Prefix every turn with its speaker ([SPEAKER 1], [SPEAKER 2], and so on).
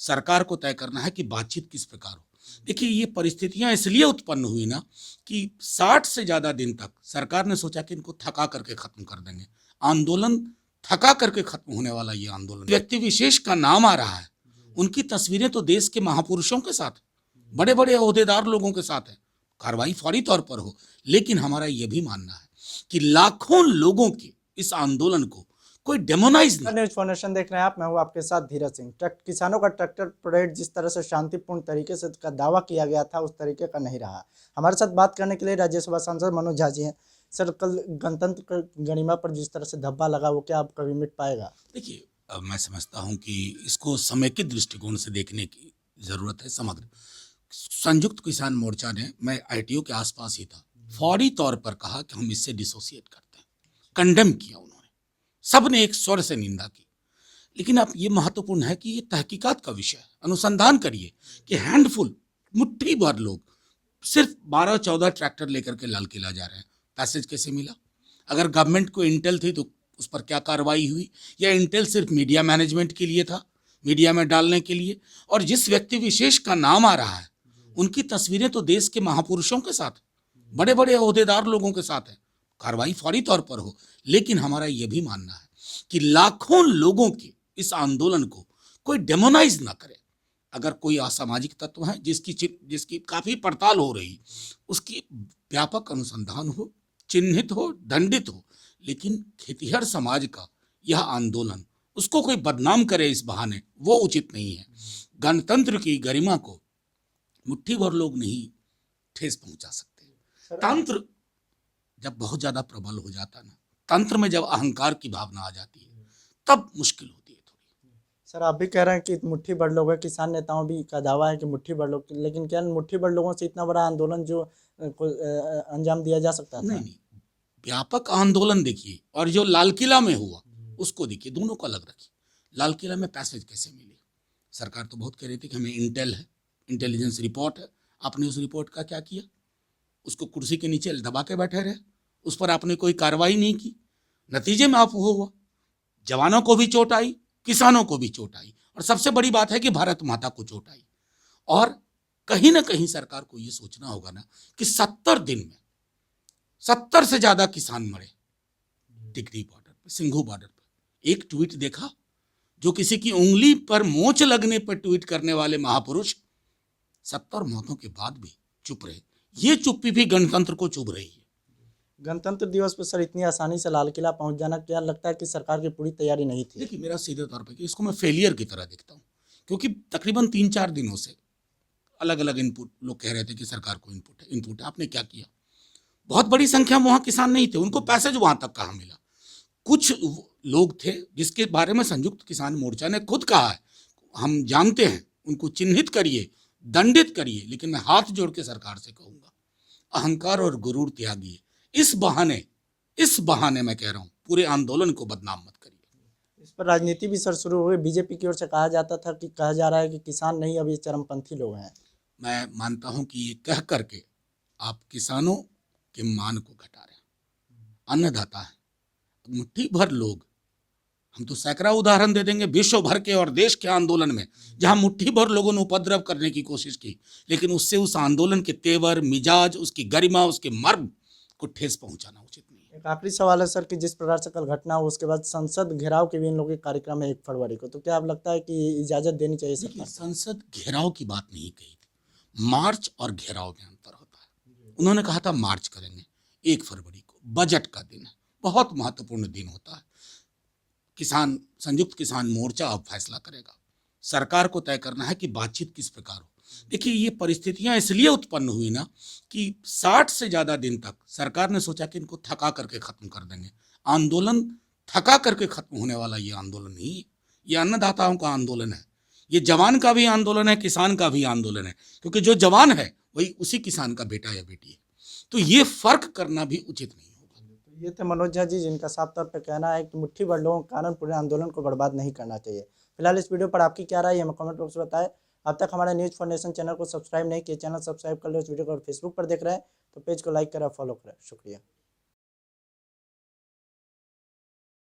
[SPEAKER 1] सरकार को तय करना है कि बातचीत किस प्रकार हो। देखिए, ये परिस्थितियां इसलिए उत्पन्न हुई ना कि 60 से ज्यादा दिन तक सरकार ने सोचा कि इनको थका करके खत्म कर देंगे। आंदोलन थका करके खत्म होने वाला ये आंदोलन, व्यक्ति विशेष का नाम आ रहा है, उनकी तस्वीरें तो देश के महापुरुषों के साथ, बड़े बड़े ओहदेदार लोगों के साथ है। कार्रवाई फौरी तौर पर हो, लेकिन हमारा यह भी मानना है कि लाखों लोगों के इस आंदोलन को कोई डेमोनाइज नहीं।
[SPEAKER 2] न्यूज फाउंडेशन देख रहे हैं आप, मैं हूं आपके साथ धीरज सिंह। किसानों का ट्रैक्टर परेड जिस तरह से शांतिपूर्ण तरीके से का दावा किया गया था, उस तरीके का नहीं रहा। हमारे साथ बात करने के लिए राज्यसभा सांसद मनोज झा जी हैं। सर, कल गणतंत्र गरिमा पर जिस तरह से धब्बा लगा, वो क्या अब कभी मिट पाएगा?
[SPEAKER 1] देखिए, मैं समझता हूं कि इसको समेकित दृष्टिकोण से देखने की जरूरत है। समग्र संयुक्त किसान मोर्चा ने, मैं आईटीओ के आसपास ही था, फौरी तौर पर कहा कि हम इससे डिसोसिएट करते हैं, कंडेम किया उन्होंने, सबने एक स्वर से निंदा की। लेकिन अब ये महत्वपूर्ण है कि ये तहकीकात का विषय है, अनुसंधान करिए कि हैंडफुल, मुट्ठी भर लोग सिर्फ 12-14 ट्रैक्टर लेकर के लाल किला जा रहे हैं। पैसेज कैसे मिला? अगर गवर्नमेंट को इंटेल थी तो उस पर क्या कार्रवाई हुई? या इंटेल सिर्फ मीडिया मैनेजमेंट के लिए था, मीडिया में डालने के लिए? और जिस व्यक्ति विशेष का नाम आ रहा है, उनकी तस्वीरें तो देश के महापुरुषों के साथ, बड़े बड़े ओहदेदार लोगों के साथ है। कार्रवाई फौरी तौर पर हो, लेकिन हमारा यह भी मानना है कि लाखों लोगों के इस आंदोलन को कोई डेमोनाइज ना करे। अगर कोई असामाजिक तत्व है जिसकी काफी पड़ताल हो रही, उसकी व्यापक अनुसंधान हो, चिन्हित हो, दंडित हो, लेकिन खेतिहर समाज का यह आंदोलन, उसको कोई बदनाम करे इस बहाने, वो उचित नहीं है। गणतंत्र की गरिमा को मुट्ठी भर लोग नहीं ठेस पहुंचा सकते। तंत्र जब बहुत ज्यादा प्रबल हो जाता ना, तंत्र में जब अहंकार की भावना आ जाती है, तब मुश्किल होती है थोड़ी।
[SPEAKER 2] सर, आप भी कह रहे हैं कि मुट्ठी भर लोग है, किसान नेताओं भी का दावा है कि मुट्ठी भर लोग, लेकिन क्या मुट्ठी भर लोगों से इतना बड़ा आंदोलन जो अंजाम दिया जा सकता था?
[SPEAKER 1] नहीं, व्यापक आंदोलन देखिए, और जो लाल किला में हुआ उसको देखिए, दोनों को अलग रखिए। लाल किला में पैसेज कैसे मिले? सरकार तो बहुत कह रही थी कि हमें इंटेल है, इंटेलिजेंस रिपोर्ट है। आपने उस रिपोर्ट का क्या किया? उसको कुर्सी के नीचे दबा के बैठे रहे, उस पर आपने कोई कार्रवाई नहीं की। नतीजे में आप हुआ, जवानों को भी चोट आई, किसानों को भी चोट आई, और सबसे बड़ी बात है कि भारत माता को चोट आई। और कहीं ना कहीं सरकार को यह सोचना होगा ना कि 70 दिन में 70 से ज्यादा किसान मरे टिकरी बॉर्डर पर, सिंघू बॉर्डर पर। एक ट्वीट देखा, जो किसी की उंगली पर मोच लगने पर ट्वीट करने वाले महापुरुष 70 मौतों के बाद भी चुप रहे। ये चुप्पी भी गणतंत्र को चुभ रही है।
[SPEAKER 2] गणतंत्र दिवस पर सर इतनी आसानी से लाल किला पहुंच जाना, क्या लगता है कि सरकार की पूरी तैयारी नहीं थी?
[SPEAKER 1] देखिए, मेरा सीधे तौर पर कि इसको मैं फेलियर की तरह देखता हूँ, क्योंकि तकरीबन 3-4 दिनों से अलग अलग इनपुट, लोग कह रहे थे कि सरकार को इनपुट है। आपने क्या किया? बहुत बड़ी संख्या में वहां किसान नहीं थे, उनको पैसेज वहां तक कहाँ मिला? कुछ लोग थे जिसके बारे में संयुक्त किसान मोर्चा ने खुद कहा है, हम जानते हैं, उनको चिन्हित करिए, दंडित करिए। लेकिन मैं हाथ जोड़ के सरकार से कहूंगा, अहंकार और गुरूर त्यागिए। इस बहाने मैं कह रहा हूं, पूरे आंदोलन को बदनाम मत करिए।
[SPEAKER 2] इस पर राजनीति भी सर शुरू हुई। बीजेपी की ओर से कहा जाता था कि कहा जा रहा है कि किसान नहीं, अब ये चरमपंथी लोग हैं।
[SPEAKER 1] मैं मानता हूं कि ये कह करके आप किसानों के मान को घटा रहे हैं। अन्नदाता है, मुट्ठी भर लोग, हम तो सैकड़ा उदाहरण दे देंगे विश्व भर के और देश के आंदोलन में, जहां मुट्ठी भर लोगों ने उपद्रव करने की कोशिश की, लेकिन उससे उस आंदोलन के तेवर, मिजाज, उसकी गरिमा, उसके मर्म को ठेस पहुंचाना उचित नहीं है।
[SPEAKER 2] एक आखिरी सवाल है सर कि जिस प्रकार से कल घटना हो, उसके बाद संसद घेराव के भी इन लोगों के कार्यक्रम है 1 फरवरी को, तो क्या आप लगता है कि इजाजत देनी चाहिए सरकार?
[SPEAKER 1] संसद घेराव की बात नहीं कही थी, मार्च और घेराव में अंतर होता है। उन्होंने कहा था मार्च करेंगे 1 फरवरी को, बजट का दिन है, बहुत महत्वपूर्ण दिन होता है। संयुक्त किसान मोर्चा अब फैसला करेगा, सरकार को तय करना है कि बातचीत किस प्रकार हो। देखिए, ये परिस्थितियां इसलिए उत्पन्न हुई ना कि 60 से ज्यादा दिन तक सरकार ने सोचा कि इनको थका करके खत्म कर देंगे। आंदोलन थका करके खत्म होने वाला ये आंदोलन नहीं है। ये अन्नदाताओं का आंदोलन है, ये जवान का भी आंदोलन है, किसान का भी आंदोलन है, क्योंकि जो जवान है वही उसी किसान का बेटा या बेटी है। तो ये फर्क करना भी उचित नहीं।
[SPEAKER 2] ये थे मनोज झा जी, जिनका साफ तौर पर कहना है कि मुट्ठी भर लोगों के कारण पूरे आंदोलन को बर्बाद नहीं करना चाहिए। फिलहाल इस वीडियो पर आपकी क्या राय है, हमें कमेंट बॉक्स में बताएं। अब तक हमारे न्यूज़ फाउंडेशन चैनल को सब्सक्राइब नहीं किया, चैनल सब्सक्राइब कर लो। इस वीडियो को फेसबुक पर देख रहे हैं तो पेज को लाइक करें, फॉलो करें। शुक्रिया।